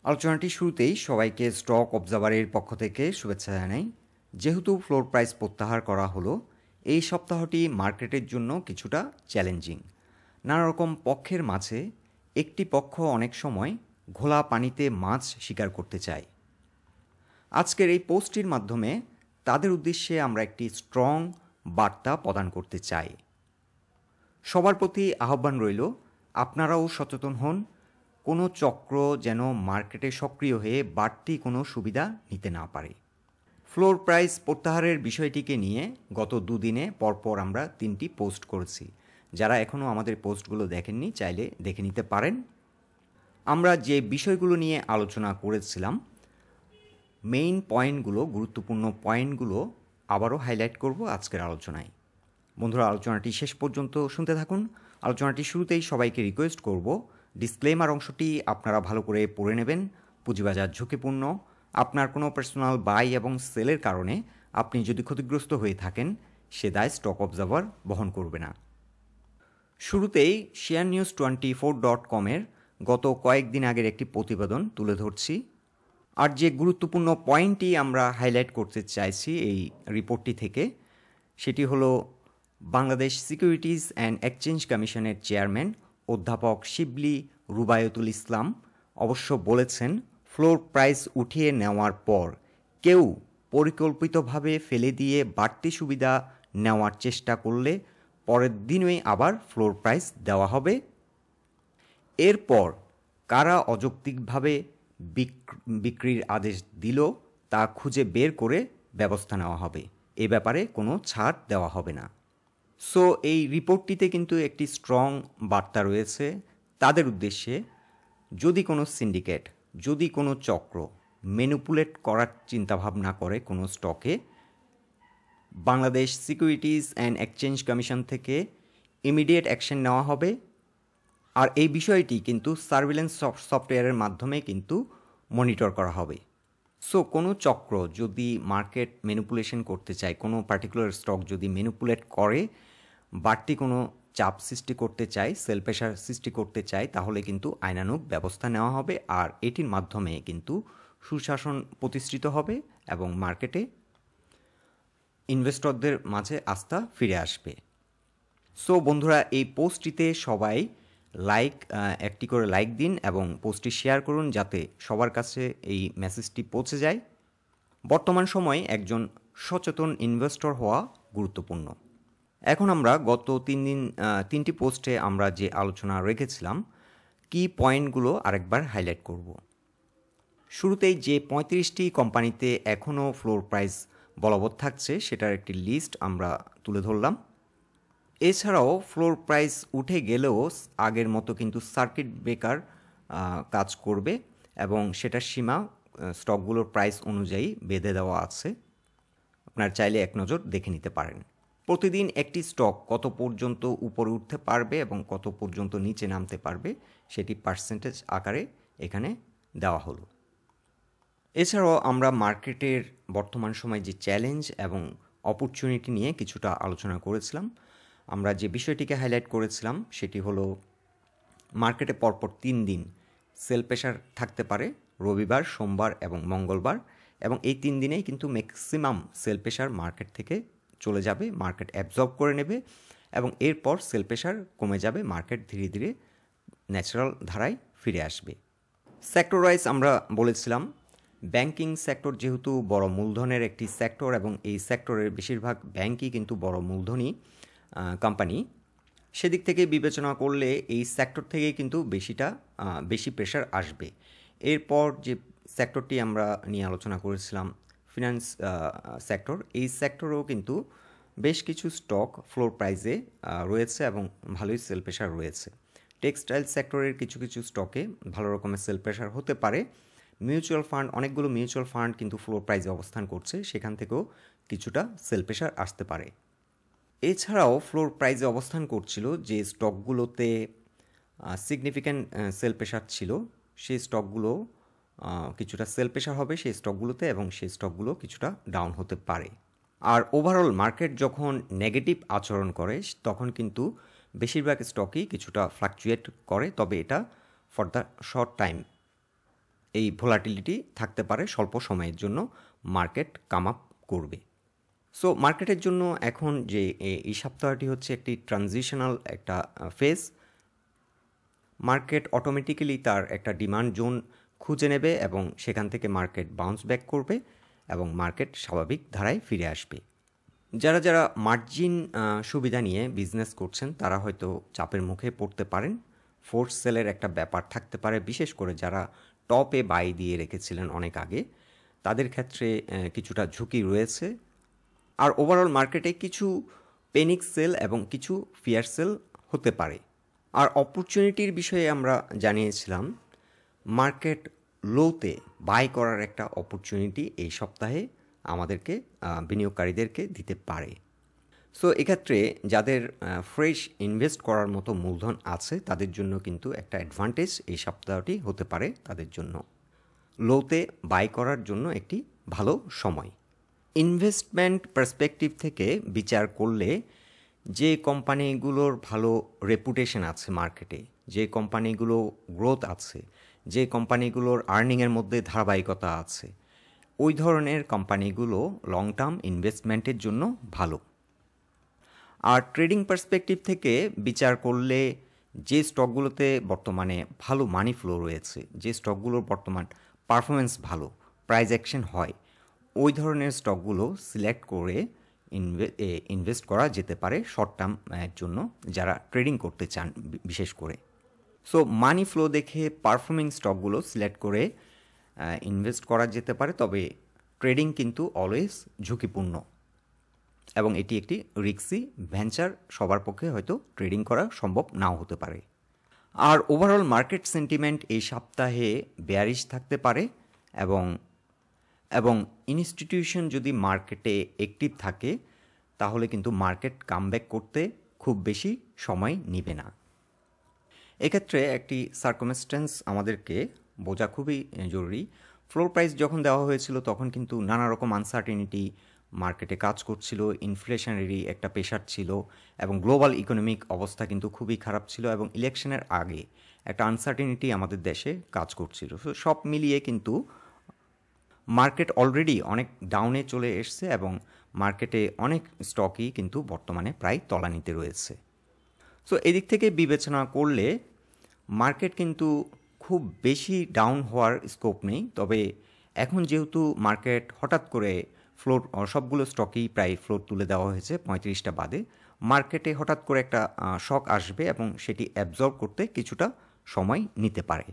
আলোচনাটি শুরুতেই সবাইকে স্টক অবজারভারের পক্ষ থেকে শুভেচ্ছা জানাই। যেহেতু ফ্লোর প্রাইস প্রত্যাহার করা হলো, এই সপ্তাহটি মার্কেটের জন্য কিছুটা চ্যালেঞ্জিং। নানা রকম পক্ষের মাঝে একটি পক্ষ অনেক সময় ঘোলা পানিতে মাছ শিকার করতে চায়। আজকের এই পোস্টটির মাধ্যমে তাদের উদ্দেশ্যে আমরা একটি স্ট্রং বার্তা প্রদান করতে চাই। সবার প্রতি আহ্বান রইল, আপনারাও সচেতন হন, কোনো চক্র যেন মার্কেটে সক্রিয় হয়ে বাড়তি কোনো সুবিধা নিতে না পারে। ফ্লোর প্রাইস প্রত্যাহারের বিষয়টিকে নিয়ে গত দুদিনে পরপর আমরা 3টি পোস্ট করেছি। যারা এখনও আমাদের পোস্টগুলো দেখেননি চাইলে দেখে নিতে পারেন। আমরা যে বিষয়গুলো নিয়ে আলোচনা করেছিলাম, মেইন পয়েন্টগুলো, গুরুত্বপূর্ণ পয়েন্টগুলো আবারও হাইলাইট করব আজকের আলোচনায়। বন্ধুরা, আলোচনাটি শেষ পর্যন্ত শুনতে থাকুন। আলোচনাটি শুরুতেই সবাইকে রিকোয়েস্ট করব, ডিসক্লেমার অংশটি আপনারা ভালো করে পড়ে নেবেন। পুঁজিবাজার ঝুঁকিপূর্ণ। আপনার কোনো পার্সোনাল বাই এবং সেলের কারণে আপনি যদি ক্ষতিগ্রস্ত হয়ে থাকেন, সে দায় স্টক অবজারভার বহন করবে না। শুরুতেই sharenews24.com-এর গত কয়েকদিন আগের একটি প্রতিবেদন তুলে ধরছি। আর যে গুরুত্বপূর্ণ পয়েন্টটি আমরা হাইলাইট করতে চাইছি এই রিপোর্টটি থেকে, সেটি হলো বাংলাদেশ সিকিউরিটিজ অ্যান্ড এক্সচেঞ্জ কমিশনের চেয়ারম্যান অধ্যাপক শিবলি রুবায়তুল ইসলাম অবশ্য বলেছেন, ফ্লোর প্রাইস উঠিয়ে নেওয়ার পর কেউ পরিকল্পিতভাবে ফেলে দিয়ে বাড়তি সুবিধা নেওয়ার চেষ্টা করলে পরের দিনই আবার ফ্লোর প্রাইস দেওয়া হবে। এরপর কারা অযৌক্তিকভাবে বিক্রির আদেশ দিল তা খুঁজে বের করে ব্যবস্থা নেওয়া হবে। এ ব্যাপারে কোনো ছাড় দেওয়া হবে না। সো এই রিপোর্টটিতে কিন্তু একটি স্ট্রং বার্তা রয়েছে তাদের উদ্দেশ্যে। যদি কোনো সিন্ডিকেট, যদি কোনো চক্র ম্যানিপুলেট করার চিন্তাভাবনা করে কোনো স্টকে, Bangladesh securities and exchange commission থেকে ইমিডিয়েট অ্যাকশন নেওয়া হবে। আর এই বিষয়টি কিন্তু সার্ভিলেন্স সফটওয়্যারের মাধ্যমে কিন্তু মনিটর করা হবে। সো কোনো চক্র যদি মার্কেট ম্যানিপুলেশন করতে চায়, কোনো পার্টিকুলার স্টক যদি ম্যানিপুলেট করে বাড়তি কোনো চাপ সৃষ্টি করতে চায়, সেল প্রেশার সৃষ্টি করতে চায়, তাহলে কিন্তু আইনানুগ ব্যবস্থা নেওয়া হবে। আর এটির মাধ্যমে কিন্তু সুশাসন প্রতিষ্ঠিত হবে এবং মার্কেটে ইনভেস্টরদের মাঝে আস্থা ফিরে আসবে। সো বন্ধুরা, এই পোস্টটিতে সবাই একটি করে লাইক দিন এবং পোস্টটি শেয়ার করুন যাতে সবার কাছে এই মেসেজটি পৌঁছে যায়। বর্তমান সময়ে একজন সচেতন ইনভেস্টর হওয়া গুরুত্বপূর্ণ। এখন আমরা গত 3টি পোস্টে আমরা যে আলোচনা রেখেছিলাম, কি পয়েন্টগুলো আরেকবার হাইলাইট করব। শুরুতেই যে 35টি কোম্পানিতে এখনও ফ্লোর প্রাইস বলবৎ থাকছে সেটার একটি লিস্ট আমরা তুলে ধরলাম। এছাড়াও ফ্লোর প্রাইস উঠে গেলেও আগের মতো কিন্তু সার্কিট ব্রেকার কাজ করবে এবং সেটার সীমা স্টকগুলোর প্রাইস অনুযায়ী বেঁধে দেওয়া আছে। আপনার চাইলে এক নজর দেখে নিতে পারেন। প্রতিদিন একটি স্টক কত পর্যন্ত উপরে উঠতে পারবে এবং কত পর্যন্ত নিচে নামতে পারবে সেটি পার্সেন্টেজ আকারে এখানে দেওয়া হলো। এছাড়াও আমরা মার্কেটের বর্তমান সময় যে চ্যালেঞ্জ এবং অপরচুনিটি নিয়ে কিছুটা আলোচনা করেছিলাম। আমরা যে বিষয়টিকে হাইলাইট করেছিলাম সেটি হলো মার্কেটে পরপর 3 দিন সেল প্রেশার থাকতে পারে, রবিবার, সোমবার এবং মঙ্গলবার, এবং এই 3 দিনেই কিন্তু ম্যাক্সিমাম সেল প্রেশার মার্কেট থেকে চলে যাবে, মার্কেট অ্যাবজর্ব করে নেবে এবং এরপর সেল প্রেশার কমে যাবে, মার্কেট ধীরে ধীরে ন্যাচারাল ধারায় ফিরে আসবে। সেক্টর ওয়াইজ আমরা বলেছিলাম, ব্যাংকিং সেক্টর যেহেতু বড় মূলধনের একটি সেক্টর এবং এই সেক্টরের বেশিরভাগ ব্যাংকই কিন্তু বড় মূলধনী কোম্পানি, সেদিক থেকে বিবেচনা করলে এই সেক্টর থেকেই কিন্তু বেশি প্রেশার আসবে। এরপর যে সেক্টরটি আমরা নিয়ে আলোচনা করেছিলাম, ফিনান্স সেক্টর, এই সেক্টরেও কিন্তু বেশ কিছু স্টক ফ্লোর প্রাইসে রয়েছে এবং ভালোই সেল প্রেশার রয়েছে। টেক্সটাইল সেক্টরের কিছু কিছু স্টকে ভালো রকমের সেল প্রেশার হতে পারে। মিউচুয়াল ফান্ড, অনেকগুলো মিউচুয়াল ফান্ড কিন্তু ফ্লোর প্রাইসে অবস্থান করছে, সেখান থেকেও কিছুটা সেল প্রেশার আসতে পারে। এছাড়াও ফ্লোর প্রাইসে অবস্থান করছিল যে স্টকগুলোতে সিগনিফিক্যান্ট সেল প্রেশার ছিল, সেই স্টকগুলো কিছুটা সেল প্রেশার হবে সেই স্টকগুলোতে এবং সেই স্টকগুলো কিছুটা ডাউন হতে পারে। আর ওভারঅল মার্কেট যখন নেগেটিভ আচরণ করে তখন কিন্তু বেশিরভাগ স্টকই কিছুটা ফ্লাকচুয়েট করে, তবে এটা ফর দ্য শর্ট টাইম। এই ভোলাটিলিটি থাকতে পারে, স্বল্প সময়ের জন্য মার্কেট কাম আপ করবে। সো মার্কেটের জন্য এখন যে এই সপ্তাহটি হচ্ছে একটি ট্রানজিশনাল একটা ফেজ। মার্কেট অটোমেটিক্যালি তার একটা ডিমান্ড জোন খুঁজে নেবে এবং সেখান থেকে মার্কেট বাউন্স ব্যাক করবে এবং মার্কেট স্বাভাবিক ধারায় ফিরে আসবে। যারা যারা মার্জিন সুবিধা নিয়ে বিজনেস করছেন তারা হয়তো চাপের মুখে পড়তে পারেন। ফোর্স সেলের একটা ব্যাপার থাকতে পারে, বিশেষ করে যারা টপে বাই দিয়ে রেখেছিলেন অনেক আগে, তাদের ক্ষেত্রে কিছুটা ঝুঁকি রয়েছে। আর ওভারঅল মার্কেটে কিছু পেনিক সেল এবং কিছু ফিয়ার সেল হতে পারে। আর অপরচুনিটির বিষয়ে আমরা জানিয়েছিলাম মার্কেট লোতে বাই করার একটা অপরচুনিটি এই সপ্তাহে আমাদেরকে বিনিয়োগকারীদেরকে দিতে পারে। সো এক্ষেত্রে যাদের ফ্রেশ ইনভেস্ট করার মতো মূলধন আছে তাদের জন্য কিন্তু একটা অ্যাডভান্টেজ এই সপ্তাহটি হতে পারে, তাদের জন্য লোতে বাই করার জন্য একটি ভালো সময়। ইনভেস্টমেন্ট পার্সপেক্টিভ থেকে বিচার করলে যে কোম্পানিগুলোর ভালো রেপুটেশন আছে মার্কেটে, যে কোম্পানিগুলো গ্রোথ আছে, যে কোম্পানিগুলোর আর্নিংয়ের মধ্যে ধারাবাহিকতা আছে, ওই ধরনের কোম্পানিগুলো লং টার্ম ইনভেস্টমেন্টের জন্য ভালো। আর ট্রেডিং পার্সপেক্টিভ থেকে বিচার করলে যে স্টকগুলোতে বর্তমানে ভালো মানি ফ্লো রয়েছে, যে স্টকগুলোর বর্তমান পারফরমেন্স ভালো, প্রাইস অ্যাকশন হয়, ওই ধরনের স্টকগুলো সিলেক্ট করে ইনভেস্ট করা যেতে পারে শর্ট টার্মের জন্য যারা ট্রেডিং করতে চান বিশেষ করে। সো মানি ফ্লো দেখে পারফর্মিং স্টকগুলো সিলেক্ট করে ইনভেস্ট করা যেতে পারে, তবে ট্রেডিং কিন্তু অলওয়েজ ঝুঁকিপূর্ণ এবং এটি একটি রিস্কি ভেঞ্চার, সবার পক্ষে হয়তো ট্রেডিং করা সম্ভব নাও হতে পারে। আর ওভারঅল মার্কেট সেন্টিমেন্ট এই সপ্তাহে বেয়ারিশ থাকতে পারে এবং ইনস্টিটিউশন যদি মার্কেটে অ্যাক্টিভ থাকে তাহলে কিন্তু মার্কেট কামব্যাক করতে খুব বেশি সময় নেবে না। এক্ষেত্রে একটি সার্কামস্ট্যান্স আমাদেরকে বোঝা খুবই জরুরি। ফ্লোর প্রাইস যখন দেওয়া হয়েছিল তখন কিন্তু নানা রকম আনসার্টেনিটি মার্কেটে কাজ করছিল, ইনফ্লেশনারি একটা প্রেশার ছিল এবং গ্লোবাল ইকোনমিক অবস্থা কিন্তু খুবই খারাপ ছিল এবং ইলেকশনের আগে একটা আনসার্টেনিটি আমাদের দেশে কাজ করছিল। সো সব মিলিয়ে কিন্তু মার্কেট অলরেডি অনেক ডাউনে চলে এসছে এবং মার্কেটে অনেক স্টকই কিন্তু বর্তমানে প্রায় তলানিতে রয়েছে। সো এদিক থেকে বিবেচনা করলে মার্কেট কিন্তু খুব বেশি ডাউন হওয়ার স্কোপ নেই। তবে এখন যেহেতু মার্কেট হঠাৎ করে ফ্লোর, সবগুলো স্টকই প্রায় ফ্লোর তুলে দেওয়া হয়েছে 35টা বাদে, মার্কেটে হঠাৎ করে একটা শক আসবে এবং সেটি অ্যাবজর্ব করতে কিছুটা সময় নিতে পারে।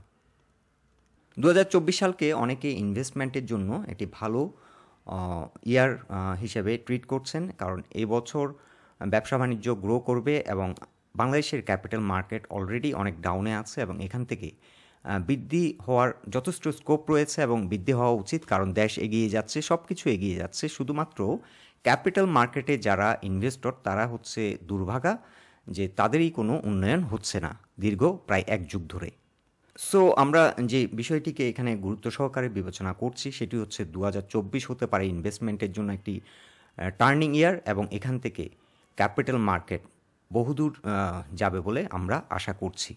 2024 সালকে অনেকে ইনভেস্টমেন্টের জন্য একটি ভালো ইয়ার হিসেবে ট্রিট করছেন, কারণ এই বছর ব্যবসা বাণিজ্য গ্রো করবে এবং বাংলাদেশের ক্যাপিটাল মার্কেট অলরেডি অনেক ডাউনে আছে এবং এখান থেকে বৃদ্ধি হওয়ার যথেষ্ট স্কোপ রয়েছে এবং বৃদ্ধি হওয়া উচিত, কারণ দেশ এগিয়ে যাচ্ছে, সব কিছু এগিয়ে যাচ্ছে। শুধুমাত্র ক্যাপিটাল মার্কেটে যারা ইনভেস্টর তারা হচ্ছে দুর্ভাগা যে তাদেরই কোনো উন্নয়ন হচ্ছে না দীর্ঘ প্রায় 1 যুগ ধরে। সো আমরা যে বিষয়টিকে এখানে গুরুত্ব সহকারে বিবেচনা করছি সেটি হচ্ছে 2024 হতে পারে ইনভেস্টমেন্টের জন্য একটি টার্নিং ইয়ার এবং এখান থেকে ক্যাপিটাল মার্কেট বহুদূর যাবে বলে আমরা আশা করছি।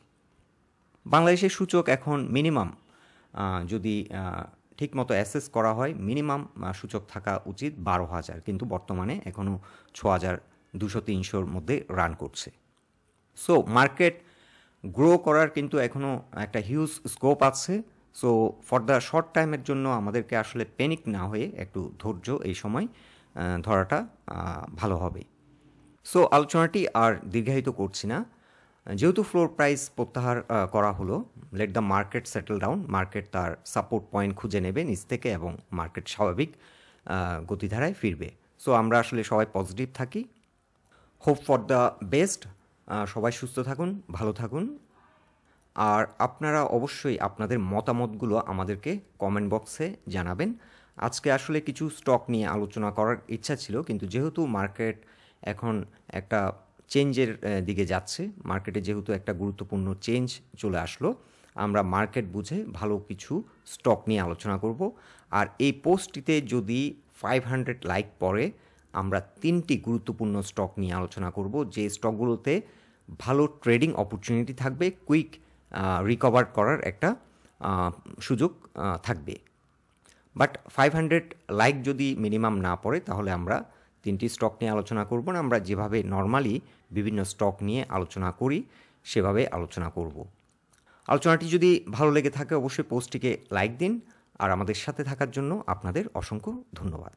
বাংলাদেশের সূচক এখন মিনিমাম যদি ঠিকমতো অ্যাসেস করা হয় মিনিমাম সূচক থাকা উচিত 12,000, কিন্তু বর্তমানে এখনও 6,200-300-র মধ্যে রান করছে। সো মার্কেট গ্রো করার কিন্তু এখনও একটা হিউজ স্কোপ আছে। সো ফর দ্য শর্ট টাইমের জন্য আমাদেরকে আসলে প্যানিক না হয়ে একটু ধৈর্য এই সময় ধরাটা ভালো হবে। সো আলোচনাটি আর দীর্ঘায়িত করছি না, যেহেতু ফ্লোর প্রাইস প্রত্যাহার করা হলো, let the market settle down. Market তার সাপোর্ট পয়েন্ট খুঁজে নেবে নিচ থেকে এবং মার্কেট স্বাভাবিক গতিধারায় ফিরবে। সো আমরা আসলে সবাই পজিটিভ থাকি, হোপ ফর দ্য বেস্ট। সবাই সুস্থ থাকুন, ভালো থাকুন। আর আপনারা অবশ্যই আপনাদের মতামতগুলো আমাদেরকে কমেন্ট বক্সে জানাবেন। আজকে আসলে কিছু স্টক নিয়ে আলোচনা করার ইচ্ছা ছিল, কিন্তু যেহেতু মার্কেট এখন একটা চেঞ্জের দিকে যাচ্ছে, মার্কেটে যেহেতু একটা গুরুত্বপূর্ণ চেঞ্জ চলে আসলো, আমরা মার্কেট বুঝে ভালো কিছু স্টক নিয়ে আলোচনা করব। আর এই পোস্টটিতে যদি 500 লাইক পড়ে আমরা 3টি গুরুত্বপূর্ণ স্টক নিয়ে আলোচনা করব, যে স্টকগুলোতে ভালো ট্রেডিং অপরচুনিটি থাকবে, কুইক রিকভার করার একটা সুযোগ থাকবে। বাট 500 লাইক যদি মিনিমাম না পড়ে তাহলে আমরা 3টি স্টক নিয়ে আলোচনা করব না, আমরা যেভাবে নর্মালি বিভিন্ন স্টক নিয়ে আলোচনা করি সেভাবে আলোচনা করব। আলোচনাটি যদি ভালো লেগে থাকে অবশ্যই পোস্টটিকে লাইক দিন, আর আমাদের সাথে থাকার জন্য আপনাদের অসংখ্য ধন্যবাদ।